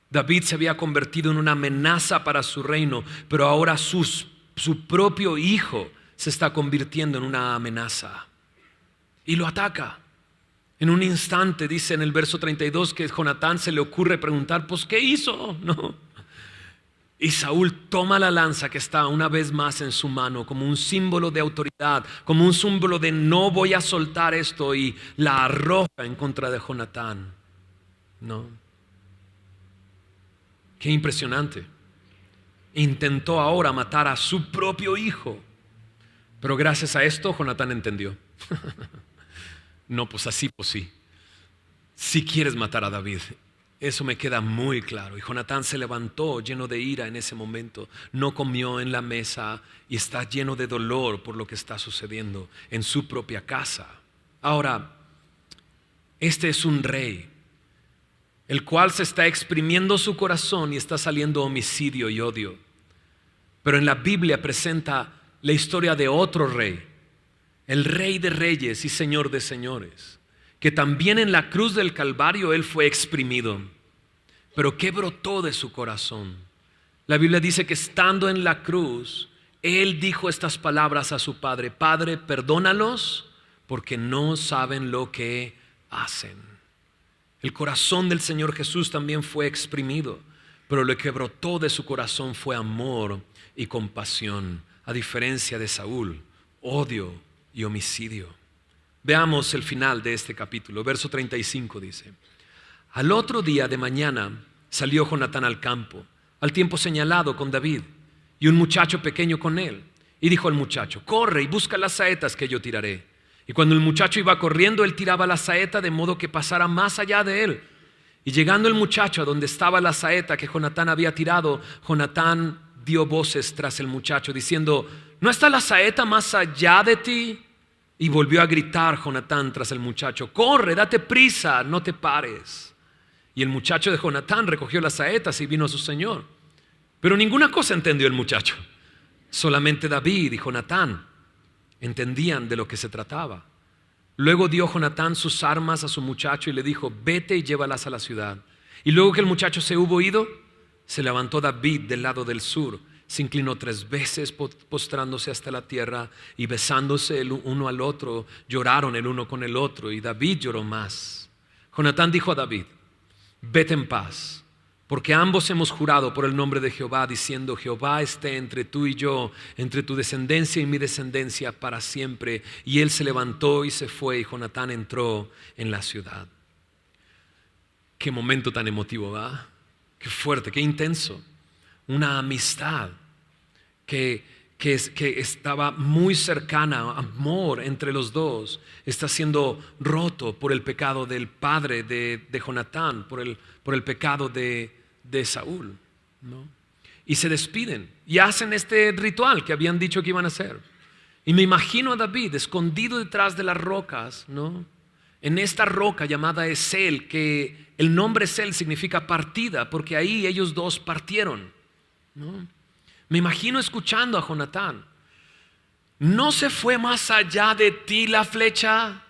David se había convertido en una amenaza para su reino, pero ahora su propio hijo se está convirtiendo en una amenaza y lo ataca. En un instante dice en el verso 32 que a Jonatán se le ocurre preguntar, pues ¿qué hizo? No. Y Saúl toma la lanza que está una vez más en su mano como un símbolo de autoridad, como un símbolo de no voy a soltar esto, y la arroja en contra de Jonatán. ¿No? Qué impresionante. Intentó ahora matar a su propio hijo, pero gracias a esto Jonatán entendió. No, pues así, pues sí. Si quieres matar a David, eso me queda muy claro. Y Jonatán se levantó lleno de ira en ese momento. No comió en la mesa y está lleno de dolor por lo que está sucediendo en su propia casa. Ahora, este es un rey, el cual se está exprimiendo su corazón y está saliendo homicidio y odio. Pero en la Biblia presenta la historia de otro rey, el Rey de Reyes y Señor de Señores, que también en la cruz del Calvario él fue exprimido. Pero ¿qué brotó de su corazón? La Biblia dice que estando en la cruz, él dijo estas palabras a su Padre: Padre, perdónalos porque no saben lo que hacen. El corazón del Señor Jesús también fue exprimido, pero lo que brotó de su corazón fue amor y compasión, a diferencia de Saúl, odio y homicidio. Veamos el final de este capítulo. Verso 35 dice: Al otro día de mañana salió Jonatán al campo, al tiempo señalado con David, y un muchacho pequeño con él. Y dijo al muchacho: corre y busca las saetas que yo tiraré. Y cuando el muchacho iba corriendo, él tiraba la saeta de modo que pasara más allá de él. Y llegando el muchacho a donde estaba la saeta que Jonatán había tirado, Jonatán dio voces tras el muchacho diciendo: ¿no está la saeta más allá de ti? Y volvió a gritar Jonatán tras el muchacho: corre, date prisa, no te pares. Y el muchacho de Jonatán recogió las saetas y vino a su señor. Pero ninguna cosa entendió el muchacho. Solamente David y Jonatán entendían de lo que se trataba. Luego dio Jonatán sus armas a su muchacho y le dijo: vete y llévalas a la ciudad. Y luego que el muchacho se hubo ido, se levantó David del lado del sur, se inclinó 3 veces postrándose hasta la tierra, y besándose el uno al otro, lloraron el uno con el otro, y David lloró más. Jonatán dijo a David: vete en paz, porque ambos hemos jurado por el nombre de Jehová, diciendo: Jehová esté entre tú y yo, entre tu descendencia y mi descendencia para siempre. Y él se levantó y se fue, y Jonatán entró en la ciudad. Qué momento tan emotivo, ¿verdad? Qué fuerte, qué intenso. Una amistad que estaba muy cercana, amor entre los dos, está siendo roto por el pecado del padre de Jonatán, por el pecado de Saúl, ¿no? Y se despiden y hacen este ritual que habían dicho que iban a hacer. Y me imagino a David escondido detrás de las rocas, ¿no? En esta roca llamada Esel, que el nombre Esel significa partida, porque ahí ellos dos partieron, ¿no? Me imagino escuchando a Jonatán: ¿no se fue más allá de ti la flecha?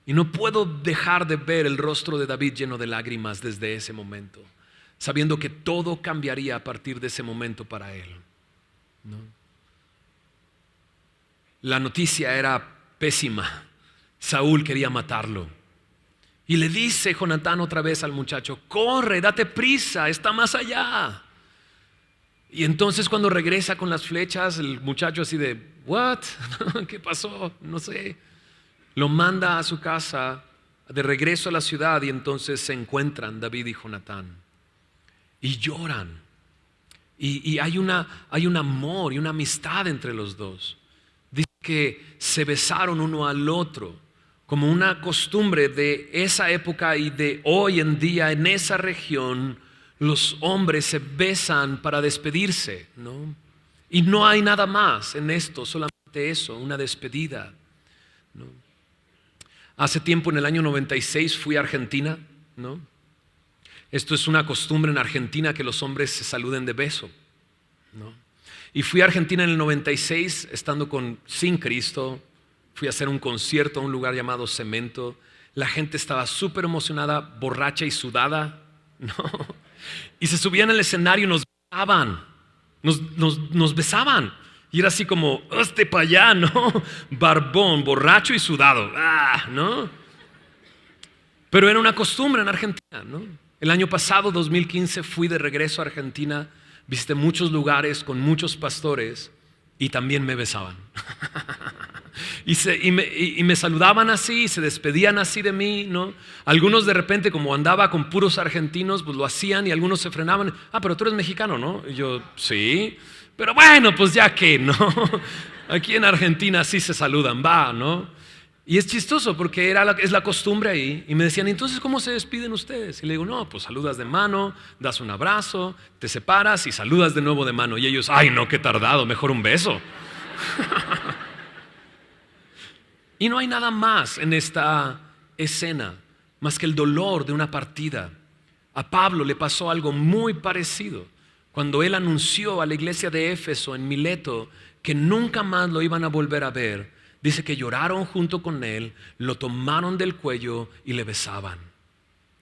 Y no puedo dejar de ver el rostro de David lleno de lágrimas desde ese momento, sabiendo que todo cambiaría a partir de ese momento para él, ¿no? La noticia era pésima. Saúl quería matarlo. Y le dice Jonatán otra vez al muchacho: corre, date prisa, está más allá. Y entonces cuando regresa con las flechas, el muchacho así de: ¿what? ¿Qué pasó? No sé. Lo manda a su casa de regreso a la ciudad, y entonces se encuentran David y Jonatán y lloran. Y hay un amor y una amistad entre los dos. Dice que se besaron uno al otro, como una costumbre de esa época y de hoy en día en esa región. Los hombres se besan para despedirse, ¿no? Y no hay nada más en esto, solamente eso, una despedida, ¿no? Hace tiempo, en el año 96, fui a Argentina, ¿no? Esto es una costumbre en Argentina, que los hombres se saluden de beso, ¿no? Y fui a Argentina en el 96, estando sin Cristo. Fui a hacer un concierto a un lugar llamado Cemento. La gente estaba súper emocionada, borracha y sudada, ¿no? Y se subían al escenario y nos besaban. Nos besaban. Y era así como: hazte para allá, ¿no? Barbón, borracho y sudado, ¿no? Pero era una costumbre en Argentina, ¿no? El año pasado, 2015, fui de regreso a Argentina. Visité muchos lugares con muchos pastores y también me besaban. Y me saludaban así, y se despedían así de mí, ¿no? Algunos de repente, como andaba con puros argentinos, pues lo hacían, y algunos se frenaban: pero tú eres mexicano, ¿no? Y yo: sí, pero bueno, pues ya que, ¿no? Aquí en Argentina sí se saludan, ¿no? Y es chistoso porque es la costumbre ahí. Y me decían: entonces, ¿cómo se despiden ustedes? Y le digo: no, pues saludas de mano, das un abrazo, te separas y saludas de nuevo de mano. Y ellos: ay, no, qué tardado, mejor un beso. Y no hay nada más en esta escena más que el dolor de una partida. A Pablo le pasó algo muy parecido cuando él anunció a la iglesia de Éfeso en Mileto que nunca más lo iban a volver a ver. Dice que lloraron junto con él, lo tomaron del cuello y le besaban.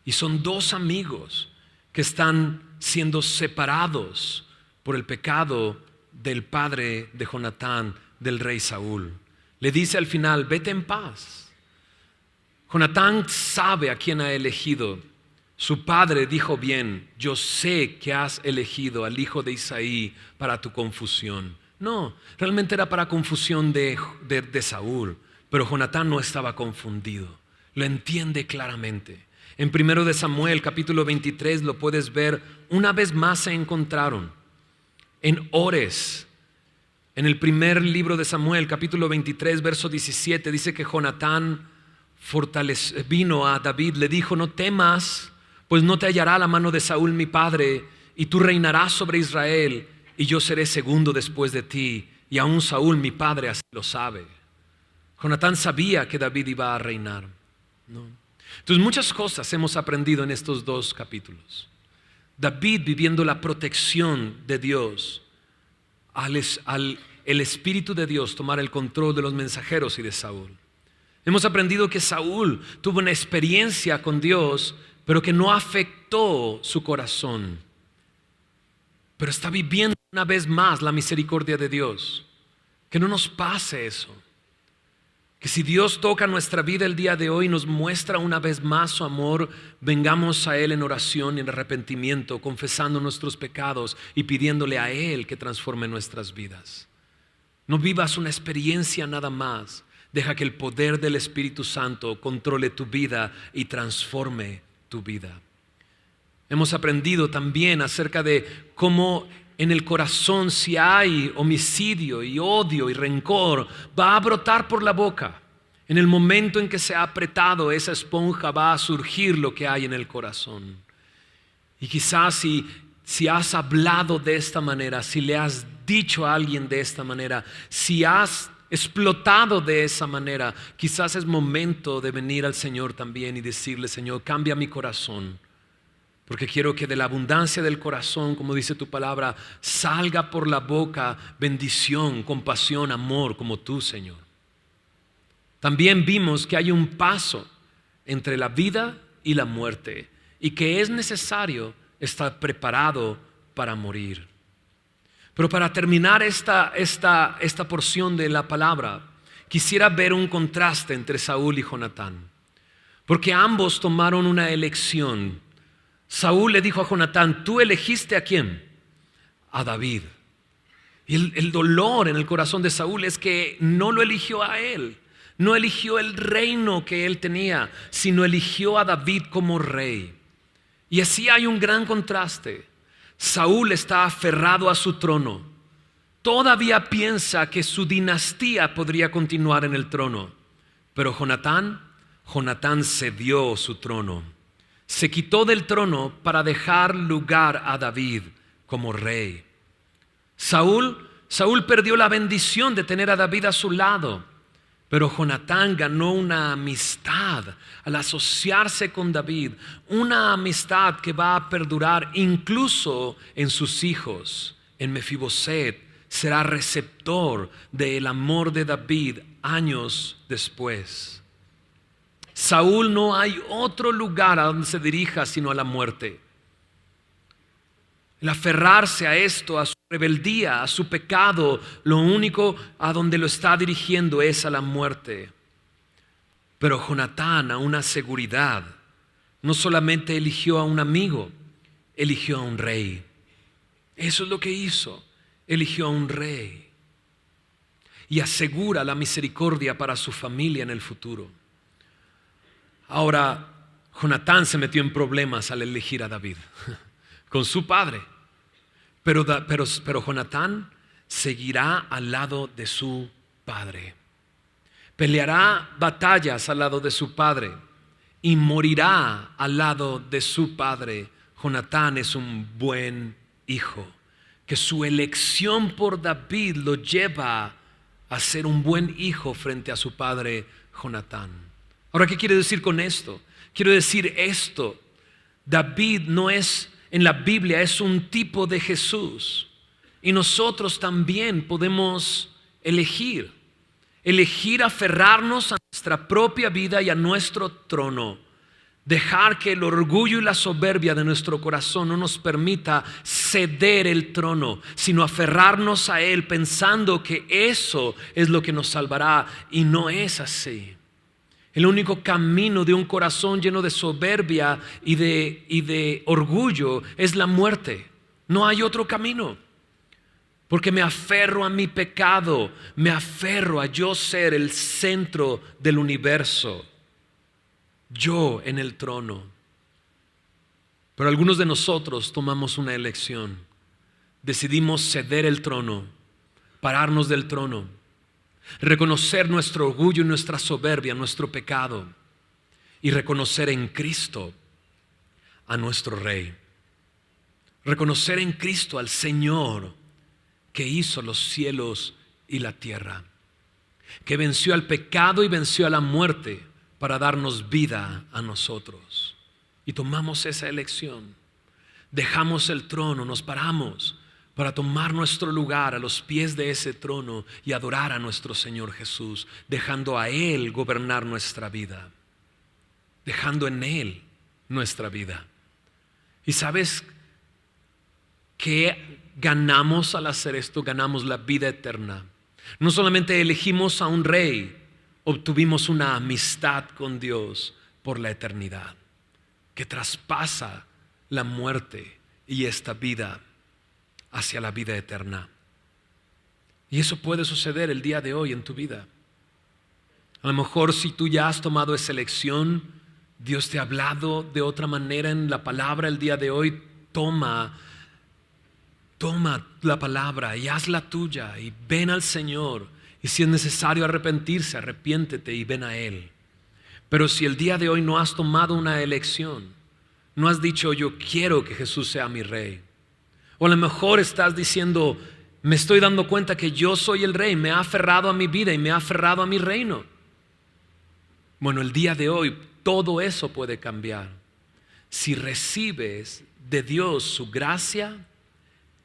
Y son 2 amigos que están siendo separados por el pecado del padre de Jonatán, del rey Saúl. Le dice al final: vete en paz. Jonatán sabe a quién ha elegido. Su padre dijo bien: yo sé que has elegido al hijo de Isaí para tu confusión. No, realmente era para confusión de Saúl. Pero Jonatán no estaba confundido. Lo entiende claramente. En 1 de Samuel, capítulo 23, lo puedes ver. Una vez más se encontraron en Ores. En el primer libro de Samuel, capítulo 23, verso 17, dice que Jonatán vino a David, le dijo: no temas, pues no te hallará la mano de Saúl mi padre, y tú reinarás sobre Israel, y yo seré segundo después de ti, y aún Saúl mi padre así lo sabe. Jonatán sabía que David iba a reinar, ¿no? Entonces muchas cosas hemos aprendido en estos dos capítulos. David viviendo la protección de Dios, el Espíritu de Dios tomar el control de los mensajeros y de Saúl. Hemos aprendido que Saúl tuvo una experiencia con Dios, pero que no afectó su corazón. Pero está viviendo una vez más la misericordia de Dios. Que no nos pase eso. Que si Dios toca nuestra vida el día de hoy y nos muestra una vez más su amor, vengamos a Él en oración y en arrepentimiento, confesando nuestros pecados y pidiéndole a Él que transforme nuestras vidas. No vivas una experiencia nada más. Deja que el poder del Espíritu Santo controle tu vida y transforme tu vida. Hemos aprendido también acerca de cómo en el corazón, si hay homicidio y odio y rencor, va a brotar por la boca. En el momento en que se ha apretado esa esponja, va a surgir lo que hay en el corazón. Y quizás si has hablado de esta manera, si le has dicho a alguien de esta manera, si has explotado de esa manera, quizás es momento de venir al Señor también y decirle: Señor, cambia mi corazón. Porque quiero que de la abundancia del corazón, como dice tu palabra, salga por la boca bendición, compasión, amor, como tú, Señor. También vimos que hay un paso entre la vida y la muerte y que es necesario estar preparado para morir. Pero para terminar esta porción de la palabra, quisiera ver un contraste entre Saúl y Jonatán. Porque ambos tomaron una elección. Saúl le dijo a Jonatán: ¿tú elegiste a quién? A David. Y el dolor en el corazón de Saúl es que no lo eligió a él. No eligió el reino que él tenía, sino eligió a David como rey. Y así hay un gran contraste. Saúl está aferrado a su trono. Todavía piensa que su dinastía podría continuar en el trono. Pero Jonatán cedió su trono. Se quitó del trono para dejar lugar a David como rey. Saúl perdió la bendición de tener a David a su lado, pero Jonatán ganó una amistad al asociarse con David, una amistad que va a perdurar incluso en sus hijos. En Mefiboset será receptor del amor de David años después. Saúl no hay otro lugar a donde se dirija sino a la muerte. El aferrarse a esto, a su rebeldía, a su pecado, lo único a donde lo está dirigiendo es a la muerte. Pero Jonatán, a una seguridad, no solamente eligió a un amigo, eligió a un rey. Eso es lo que hizo, eligió a un rey. Y asegura la misericordia para su familia en el futuro. Ahora, Jonatán se metió en problemas al elegir a David con su padre. Pero Jonatán seguirá al lado de su padre. Peleará batallas al lado de su padre y morirá al lado de su padre. Jonatán es un buen hijo, que su elección por David lo lleva a ser un buen hijo frente a su padre Jonatán. Ahora, ¿qué quiere decir con esto? Quiero decir esto: David no es, en la Biblia, es un tipo de Jesús. Y nosotros también podemos elegir aferrarnos a nuestra propia vida y a nuestro trono. Dejar que el orgullo y la soberbia de nuestro corazón no nos permita ceder el trono, sino aferrarnos a Él pensando que eso es lo que nos salvará, y no es así. El único camino de un corazón lleno de soberbia y de orgullo es la muerte. No hay otro camino. Porque me aferro a mi pecado, me aferro a yo ser el centro del universo. Yo en el trono. Pero algunos de nosotros tomamos una elección. Decidimos ceder el trono, pararnos del trono, reconocer nuestro orgullo y nuestra soberbia, nuestro pecado, y reconocer en Cristo a nuestro Rey. Reconocer en Cristo al Señor que hizo los cielos y la tierra, que venció al pecado y venció a la muerte para darnos vida a nosotros. Y tomamos esa elección. Dejamos el trono, nos paramos para tomar nuestro lugar a los pies de ese trono y adorar a nuestro Señor Jesús, dejando a Él gobernar nuestra vida, dejando en Él nuestra vida. ¿Y sabes qué ganamos al hacer esto? Ganamos la vida eterna. No solamente elegimos a un rey, obtuvimos una amistad con Dios por la eternidad, que traspasa la muerte y esta vida hacia la vida eterna. Y eso puede suceder el día de hoy en tu vida. A lo mejor si tú ya has tomado esa elección, Dios te ha hablado de otra manera en la palabra el día de hoy, toma la palabra y hazla tuya y ven al Señor. Y si es necesario arrepentirse, arrepiéntete y ven a Él. Pero si el día de hoy no has tomado una elección, no has dicho yo quiero que Jesús sea mi Rey, o a lo mejor estás diciendo me estoy dando cuenta que yo soy el Rey, me ha aferrado a mi vida y me ha aferrado a mi reino. Bueno, el día de hoy todo eso puede cambiar si recibes de Dios su gracia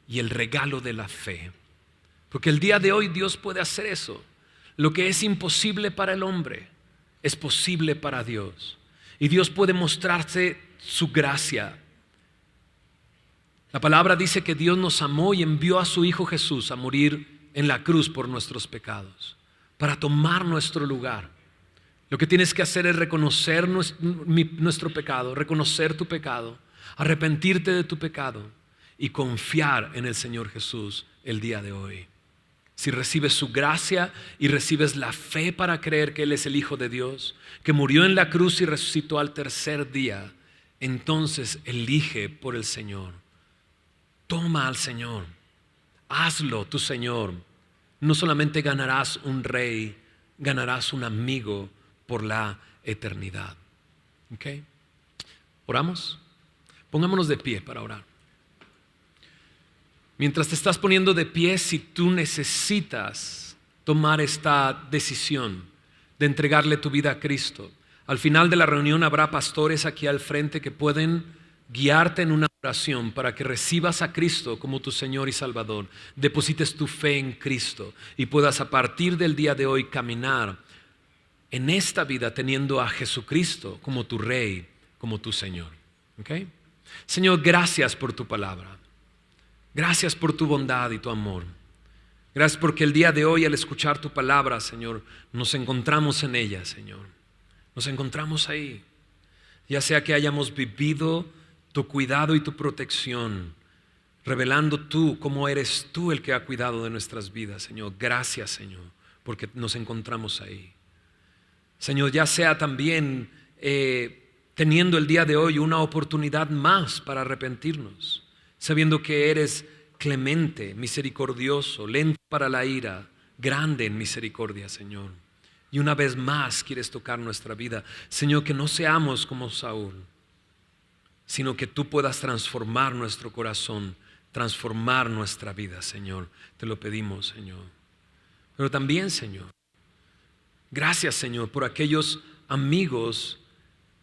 y el regalo de la fe. Porque el día de hoy Dios puede hacer eso. Lo que es imposible para el hombre es posible para Dios. Y Dios puede mostrarse su gracia. La palabra dice que Dios nos amó y envió a su Hijo Jesús a morir en la cruz por nuestros pecados, para tomar nuestro lugar. Lo que tienes que hacer es reconocer nuestro pecado, reconocer tu pecado, arrepentirte de tu pecado y confiar en el Señor Jesús el día de hoy. Si recibes su gracia y recibes la fe para creer que Él es el Hijo de Dios, que murió en la cruz y resucitó al tercer día, entonces elige por el Señor. Toma al Señor, hazlo tu Señor. No solamente ganarás un rey, ganarás un amigo por la eternidad. ¿Ok? ¿Oramos? Pongámonos de pie para orar. Mientras te estás poniendo de pie, si tú necesitas tomar esta decisión de entregarle tu vida a Cristo, al final de la reunión habrá pastores aquí al frente que pueden guiarte en una oración para que recibas a Cristo como tu Señor y Salvador, deposites tu fe en Cristo y puedas a partir del día de hoy caminar en esta vida teniendo a Jesucristo como tu Rey, como tu Señor. ¿Okay? Señor, gracias por tu palabra. Gracias por tu bondad y tu amor. Gracias porque el día de hoy al escuchar tu palabra, Señor, nos encontramos en ella, Señor. Nos encontramos ahí. Ya sea que hayamos vivido tu cuidado y tu protección, revelando tú cómo eres tú el que ha cuidado de nuestras vidas, Señor. Gracias, Señor, porque nos encontramos ahí. Señor, ya sea también teniendo el día de hoy una oportunidad más para arrepentirnos, sabiendo que eres clemente, misericordioso, lento para la ira, grande en misericordia, Señor. Y una vez más quieres tocar nuestra vida. Señor, que no seamos como Saúl, sino que tú puedas transformar nuestro corazón, transformar nuestra vida, Señor. Te lo pedimos, Señor. Pero también, Señor, gracias, Señor, por aquellos amigos,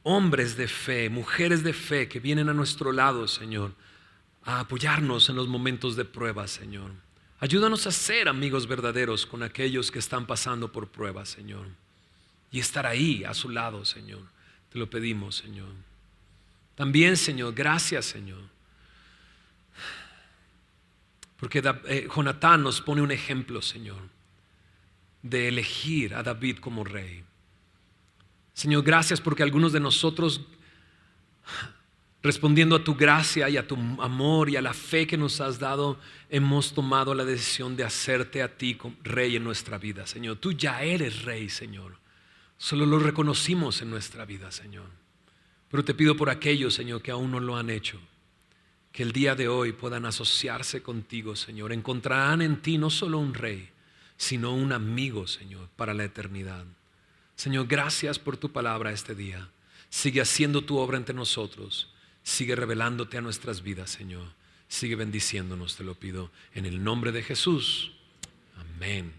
hombres de fe, mujeres de fe que vienen a nuestro lado, Señor, a apoyarnos en los momentos de prueba, Señor. Ayúdanos a ser amigos verdaderos con aquellos que están pasando por pruebas, Señor. Y estar ahí a su lado, Señor. Te lo pedimos, Señor. También, Señor, gracias, Señor. Porque Jonatán nos pone un ejemplo, Señor, de elegir a David como rey. Señor, gracias porque algunos de nosotros, respondiendo a tu gracia y a tu amor y a la fe que nos has dado, hemos tomado la decisión de hacerte a ti rey en nuestra vida, Señor. Tú ya eres rey, Señor. Solo lo reconocimos en nuestra vida, Señor. Pero te pido por aquellos, Señor, que aún no lo han hecho, que el día de hoy puedan asociarse contigo, Señor. Encontrarán en ti no solo un rey, sino un amigo, Señor, para la eternidad. Señor, gracias por tu palabra este día. Sigue haciendo tu obra entre nosotros. Sigue revelándote a nuestras vidas, Señor. Sigue bendiciéndonos, te lo pido, en el nombre de Jesús. Amén.